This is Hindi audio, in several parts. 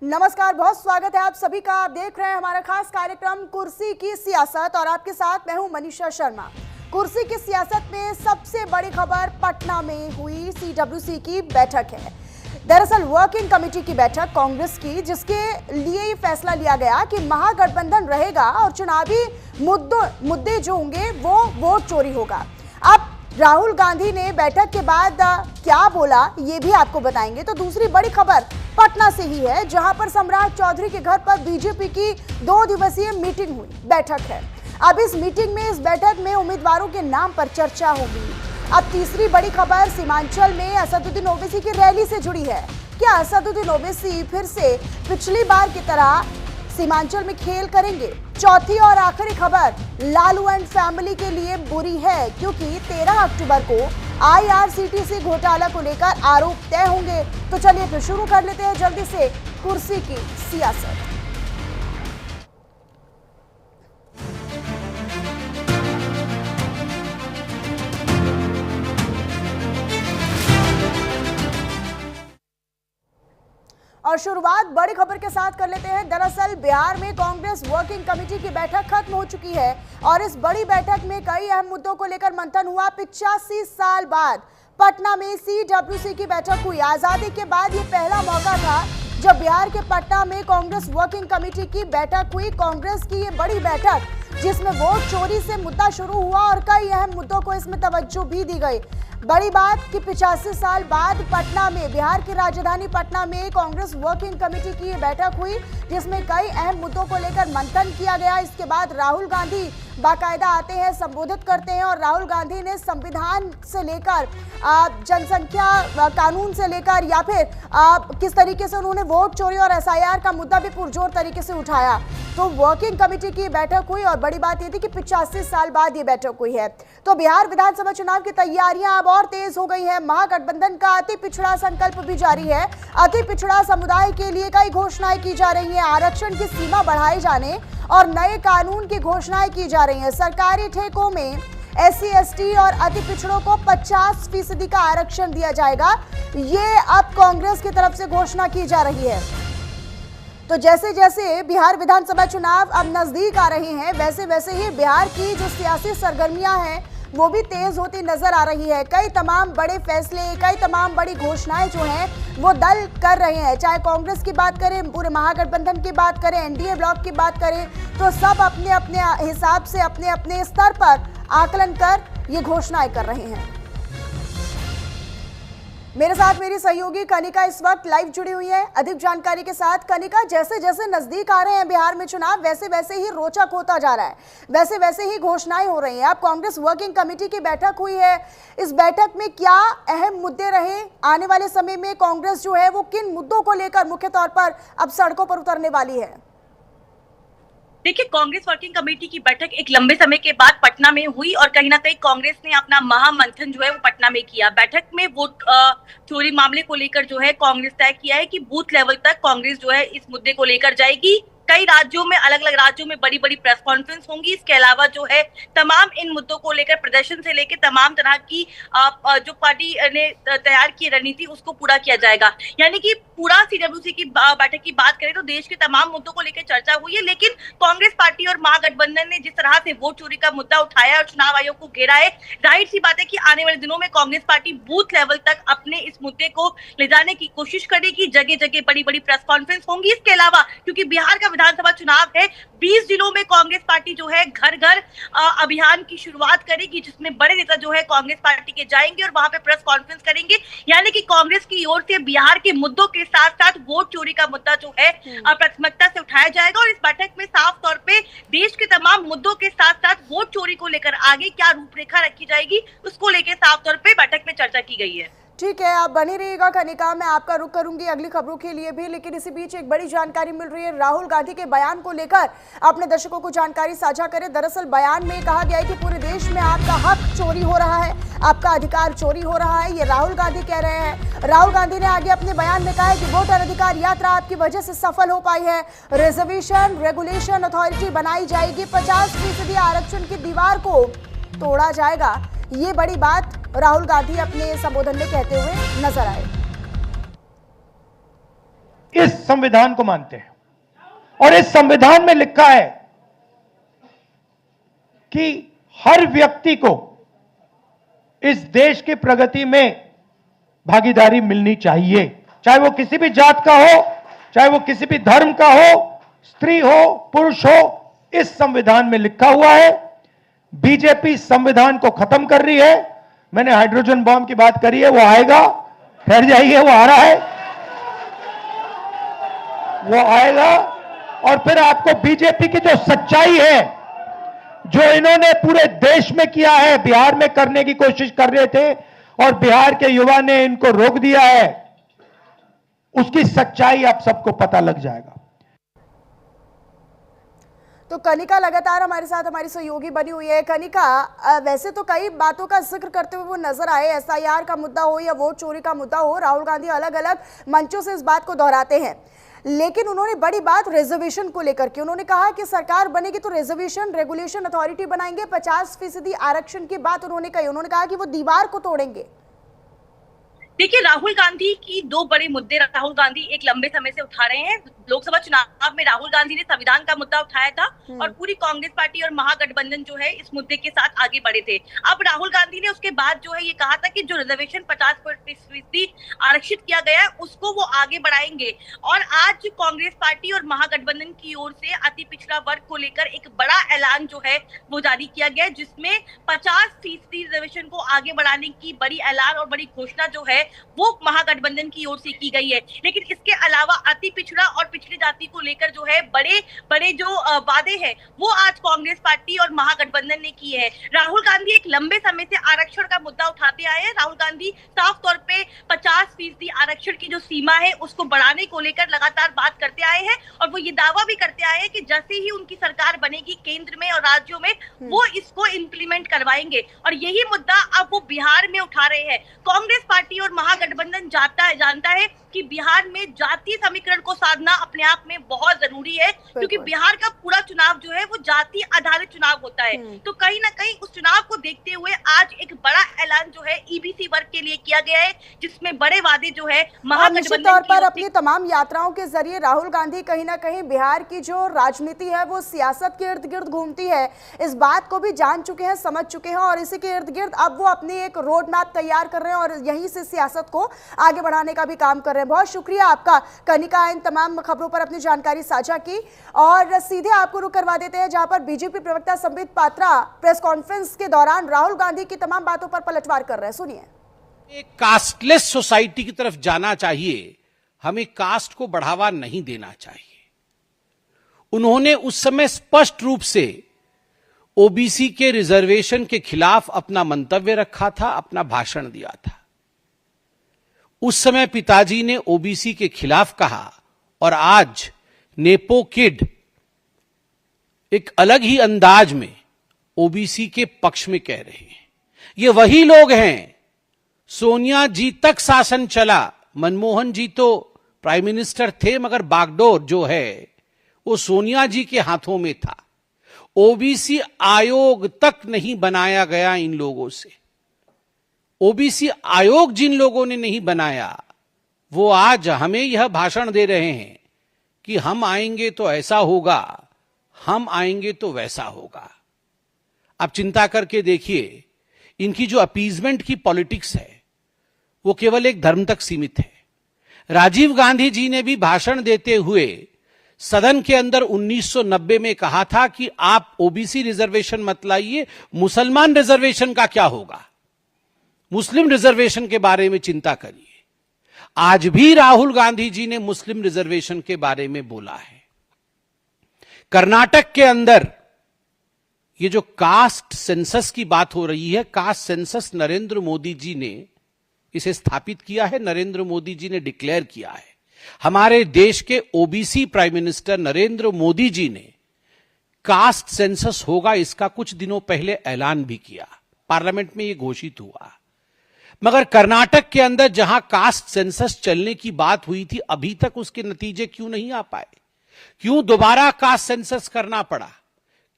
नमस्कार, बहुत स्वागत है आप सभी का। आप देख रहे हैं हमारा खास कार्यक्रम कुर्सी की सियासत और आपके साथ मैं हूं मनीषा शर्मा। कुर्सी की सियासत में सबसे बड़ी खबर पटना में हुई सीडब्ल्यूसी की बैठक है। दरअसल वर्किंग कमेटी की बैठक कांग्रेस की, जिसके लिए ये फैसला लिया गया कि महागठबंधन रहेगा और चुनावी मुद्दे जो होंगे वो वोट चोरी होगा। अब राहुल गांधी ने बैठक के बाद क्या बोला ये भी आपको बताएंगे। तो दूसरी बड़ी खबर पटना से ही है, जहां पर सम्राट चौधरी के घर पर बीजेपी की 2 दिवसीय मीटिंग हुई, बैठक है। अब इस मीटिंग में, इस बैठक में उम्मीदवारों के नाम पर चर्चा होगी। अब तीसरी बड़ी खबर सीमांचल में असदुद्दीन ओवैसी की रैली से जुड़ी है। क्या असदुद्दीन ओवैसी फिर से पिछली बार की तरह सीमांचल में खेल करेंगे? चौथी और आखिरी खबर लालू एंड फैमिली के लिए बुरी है, क्योंकि 13 अक्टूबर को IRCTC घोटाला को लेकर आरोप तय होंगे। तो चलिए फिर शुरू कर लेते हैं जल्दी से कुर्सी की सियासत। और शुरुआत बड़ी खबर के साथ कर लेते हैं। दरअसल बिहार में कांग्रेस वर्किंग कमेटी की बैठक खत्म हो चुकी है और इस बड़ी बैठक में कई अहम मुद्दों को लेकर मंथन हुआ। 85 साल बाद पटना में सीडब्ल्यूसी की बैठक हुई। आजादी के बाद ये पहला मौका था जब बिहार के पटना में कांग्रेस वर्किंग कमेटी की बैठक हुई। कांग्रेस की ये बड़ी बैठक, जिसमें वोट चोरी से मुद्दा शुरू हुआ और कई अहम मुद्दों को इसमें तवज्जो भी दी गई। बड़ी बात कि 85 साल बाद पटना में, बिहार की राजधानी पटना में कांग्रेस वर्किंग कमेटी की ये बैठक हुई, जिसमें कई अहम मुद्दों को लेकर मंथन किया गया। इसके बाद राहुल गांधी बाकायदा आते हैं, संबोधित करते हैं और राहुल गांधी ने संविधान से लेकर जनसंख्या कानून से लेकर या फिर किस तरीके से उन्होंने वोट चोरी और SIR का मुद्दा भी पुरजोर तरीके से उठाया। तो वर्किंग कमेटी की बैठक हुई और बड़ी बात यह थी कि 85 साल बाद ये बैठक हुई है। तो बिहार विधानसभा चुनाव की तैयारियां अब और तेज हो गई है। महागठबंधन का अति पिछड़ा संकल्प भी जारी है। अति पिछड़ा समुदाय के लिए कई घोषणाएं की जा रही हैं। आरक्षण की सीमा बढ़ाए जाने और नए कानून की घोषणाएं की जा रही हैं। सरकारी ठेकों में SC ST और अति पिछड़ों को 50% का आरक्षण दिया जाएगा। ये अब कांग्रेस की तरफ से घोषणा की जा रही है। तो जैसे जैसे बिहार विधानसभा चुनाव अब नजदीक आ रहे हैं, वैसे वैसे ही बिहार की जो सियासी सरगर्मियां हैं वो भी तेज होती नजर आ रही है। कई तमाम बड़े फैसले, कई तमाम बड़ी घोषणाएं जो हैं वो दल कर रहे हैं। चाहे कांग्रेस की बात करें, पूरे महागठबंधन की बात करें, NDA ब्लॉक की बात करें, तो सब अपने अपने हिसाब से, अपने अपने स्तर पर आकलन कर ये घोषणाएं कर रहे हैं। मेरे साथ मेरी सहयोगी कनिका इस वक्त लाइव जुड़ी हुई है अधिक जानकारी के साथ। कनिका, जैसे जैसे नजदीक आ रहे हैं बिहार में चुनाव, वैसे वैसे ही रोचक होता जा रहा है, वैसे वैसे ही घोषणाएं हो रही हैं। अब कांग्रेस वर्किंग कमेटी की बैठक हुई है। इस बैठक में क्या अहम मुद्दे रहे? आने वाले समय में कांग्रेस जो है वो किन मुद्दों को लेकर मुख्य तौर पर अब सड़कों पर उतरने वाली है? देखिए, कांग्रेस वर्किंग कमेटी की बैठक एक लंबे समय के बाद पटना में हुई और कहीं ना कहीं कांग्रेस ने अपना महामंथन जो है वो पटना में किया। बैठक में वोट चोरी मामले को लेकर जो है कांग्रेस तय किया है कि बूथ लेवल तक कांग्रेस जो है इस मुद्दे को लेकर जाएगी। कई राज्यों में, अलग अलग राज्यों में बड़ी बड़ी प्रेस कॉन्फ्रेंस होंगी। इसके अलावा जो है तमाम इन मुद्दों को लेकर प्रदर्शन से लेकर तमाम तरह की जो पार्टी ने तैयार की रणनीति उसको पूरा किया जाएगा। यानी कि पूरा सीडब्ल्यूसी की बैठक की बात करें तो देश के तमाम मुद्दों को लेकर चर्चा हुई है। लेकिन कांग्रेस पार्टी और महागठबंधन ने जिस तरह से वोट चोरी का मुद्दा उठाया और चुनाव आयोग को घेरा है, जाहिर सी बात है कि आने वाले दिनों में कांग्रेस पार्टी बूथ लेवल तक अपने इस मुद्दे को ले जाने की कोशिश करेगी। जगह जगह बड़ी बड़ी प्रेस कॉन्फ्रेंस होंगी। इसके अलावा क्योंकि बिहार का विधानसभा चुनाव है, 20 जिलों में कांग्रेस पार्टी जो है घर घर अभियान की शुरुआत करेगी, जिसमें बड़े नेता जो है कांग्रेस पार्टी के जाएंगे और वहां पे प्रेस कॉन्फ्रेंस करेंगे। यानी कि कांग्रेस की ओर से बिहार के मुद्दों के साथ साथ वोट चोरी का मुद्दा जो है प्राथमिकता से उठाया जाएगा। और इस बैठक में साफ तौर पे देश के तमाम मुद्दों के साथ साथ वोट चोरी को लेकर आगे क्या रूपरेखा रखी जाएगी उसको लेकर साफ तौर पे बैठक में चर्चा की गई है। ठीक है, आप बनी रहिएगा कनिका, मैं आपका रुख करूंगी अगली खबरों के लिए भी। लेकिन इसी बीच एक बड़ी जानकारी मिल रही है राहुल गांधी के बयान को लेकर। अपने दर्शकों को जानकारी साझा करें। दरअसल बयान में कहा गया है कि पूरे देश में आपका हक चोरी हो रहा है, आपका अधिकार चोरी हो रहा है, ये राहुल गांधी कह रहे हैं। राहुल गांधी ने आगे अपने बयान में कहा है कि वोटर अधिकार यात्रा आपकी वजह से सफल हो पाई है। रिजर्वेशन रेगुलेशन अथॉरिटी बनाई जाएगी, 50% आरक्षण की दीवार को तोड़ा जाएगा। ये बड़ी बात राहुल गांधी अपने संबोधन में कहते हुए नजर आए। इस संविधान को मानते हैं और इस संविधान में लिखा है कि हर व्यक्ति को इस देश की प्रगति में भागीदारी मिलनी चाहिए, चाहे वो किसी भी जात का हो, चाहे वो किसी भी धर्म का हो, स्त्री हो, पुरुष हो। इस संविधान में लिखा हुआ है। बीजेपी संविधान को खत्म कर रही है। मैंने हाइड्रोजन बॉम्ब की बात करी है, वो आएगा, ठहर जाइए, वो आ रहा है, वो आएगा। और फिर आपको बीजेपी की जो सच्चाई है, जो इन्होंने पूरे देश में किया है, बिहार में करने की कोशिश कर रहे थे और बिहार के युवा ने इनको रोक दिया है, उसकी सच्चाई आप सबको पता लग जाएगा। तो कनिका लगातार हमारे साथ हमारी सहयोगी बनी हुई है। कनिका, वैसे तो कई बातों का जिक्र करते हुए वो नजर आए, एसआईआर का मुद्दा हो या वोट चोरी का मुद्दा हो, राहुल गांधी अलग अलग मंचों से इस बात को दोहराते हैं। लेकिन उन्होंने बड़ी बात रिजर्वेशन को लेकर की, उन्होंने कहा कि सरकार बनेगी तो रिजर्वेशन रेगुलेशन अथॉरिटी बनाएंगे, 50% आरक्षण की बात उन्होंने कही। उन्होंने कहा कि वो दीवार को तोड़ेंगे। देखिए, राहुल गांधी की दो बड़े मुद्दे राहुल गांधी एक लंबे समय से उठा रहे हैं। लोकसभा चुनाव में राहुल गांधी ने संविधान का मुद्दा उठाया था और पूरी कांग्रेस पार्टी और महागठबंधन जो है इस मुद्दे के साथ आगे बढ़े थे। अब राहुल गांधी ने उसके बाद जो है ये कहा था कि जो रिजर्वेशन 50% आरक्षित किया गया है उसको वो आगे बढ़ाएंगे। और आज कांग्रेस पार्टी और महागठबंधन की ओर से अति पिछड़ा वर्ग को लेकर एक बड़ा ऐलान जो है वो जारी किया गया है, जिसमें 50% रिजर्वेशन को आगे बढ़ाने की बड़ी ऐलान और बड़ी घोषणा जो है वो महागठबंधन की ओर से की गई है। लेकिन इसके अलावा अति पिछड़ा और पिछड़ी जाति को लेकर जो है बड़े बड़े जो वादे हैं वो आज कांग्रेस पार्टी और महागठबंधन ने किए हैं। राहुल गांधी एक लंबे समय से आरक्षण का मुद्दा उठाते आए हैं। राहुल गांधी साफ तौर पे 50% आरक्षण की जो सीमा है उसको बढ़ाने को लेकर लगातार बात करते आए हैं और वो ये दावा भी करते आए हैं कि जैसे ही उनकी सरकार बनेगी केंद्र में और राज्यों में वो इसको इम्प्लीमेंट करवाएंगे। और यही मुद्दा अब वो बिहार में उठा रहे हैं। कांग्रेस पार्टी और महागठबंधन जानता है कि बिहार में जातीय समीकरण को साधना अपने आप में बहुत जरूरी है, क्योंकि बिहार का पूरा चुनाव जो है वो जाति आधारित चुनाव होता है। तो कहीं ना कहीं उस चुनाव को देखते हुए आज एक बड़ा ऐलान जो है ईबीसी वर्ग के लिए किया गया है, जिसमें बड़े वादे जो है निश्चित तौर पर अपनी तमाम यात्राओं के जरिए राहुल गांधी कहीं ना कहीं बिहार की जो राजनीति है वो सियासत के इर्द गिर्द घूमती है, इस बात को भी जान चुके हैं, समझ चुके हैं और इसी के इर्द गिर्द अब वो अपनी एक रोड मैप तैयार कर रहे हैं और यहीं से सियासत को आगे बढ़ाने का भी काम कर रहे हैं। बहुत शुक्रिया आपका कनिका, इन तमाम खबरों पर अपनी जानकारी साझा की। और सीधे आपको रुक करवा देते हैं जहां पर बीजेपी प्रवक्ता संबित पात्रा प्रेस कॉन्फ्रेंस के दौरान राहुल गांधी की तमाम बातों पर पलटवार कर रहे हैं। सुनिए। एक कास्टलेस सोसाइटी की तरफ जाना चाहिए, हमें कास्ट को बढ़ावा नहीं देना चाहिए। उन्होंने उस समय स्पष्ट रूप से ओबीसी के रिजर्वेशन के खिलाफ अपना मंतव्य रखा था, अपना भाषण दिया था। उस समय पिताजी ने ओबीसी के खिलाफ कहा और आज नेपो किड एक अलग ही अंदाज में ओबीसी के पक्ष में कह रहे हैं। ये वही लोग हैं, सोनिया जी तक शासन चला, मनमोहन जी तो प्राइम मिनिस्टर थे मगर बागडोर जो है वो सोनिया जी के हाथों में था। ओबीसी आयोग तक नहीं बनाया गया इन लोगों से। ओबीसी आयोग जिन लोगों ने नहीं बनाया वो आज हमें यह भाषण दे रहे हैं कि हम आएंगे तो ऐसा होगा, हम आएंगे तो वैसा होगा। आप चिंता करके देखिए, इनकी जो अपीजमेंट की पॉलिटिक्स है वो केवल एक धर्म तक सीमित है। राजीव गांधी जी ने भी भाषण देते हुए सदन के अंदर 1990 में कहा था कि आप ओबीसी रिजर्वेशन मत लाइए, मुसलमान रिजर्वेशन का क्या होगा, मुस्लिम रिजर्वेशन के बारे में चिंता करिए। आज भी राहुल गांधी जी ने मुस्लिम रिजर्वेशन के बारे में बोला है। कर्नाटक के अंदर ये जो कास्ट सेंसस की बात हो रही है, कास्ट सेंसस नरेंद्र मोदी जी ने इसे स्थापित किया है, नरेंद्र मोदी जी ने डिक्लेयर किया है। हमारे देश के OBC prime minister Narendra Modi ji ने कास्ट सेंसस होगा इसका कुछ दिनों पहले ऐलान भी किया, पार्लियामेंट में यह घोषित हुआ। मगर कर्नाटक के अंदर जहां कास्ट सेंसस चलने की बात हुई थी, अभी तक उसके नतीजे क्यों नहीं आ पाए? क्यों दोबारा कास्ट सेंसस करना पड़ा?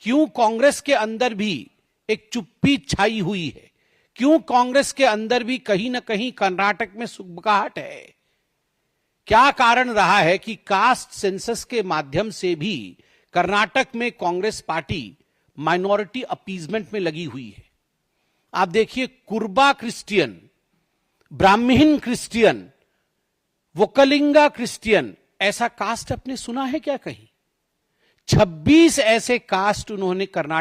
क्यों कांग्रेस के अंदर भी एक चुप्पी छाई हुई है? क्यों कांग्रेस के अंदर भी कहीं ना कहीं कर्नाटक में सुगबुगाहट है? क्या कारण रहा है कि कास्ट सेंसस के माध्यम से भी कर्नाटक में कांग्रेस पार्टी माइनॉरिटी अपीजमेंट में लगी हुई है। आप देखिए, कुर्बा क्रिश्चियन, ब्राह्मण क्रिश्चियन, वोकलिंगा क्रिश्चियन, ऐसा कास्ट आपने सुना है क्या कहीं? 26 ऐसे कास्ट उन्होंने कर्नाटक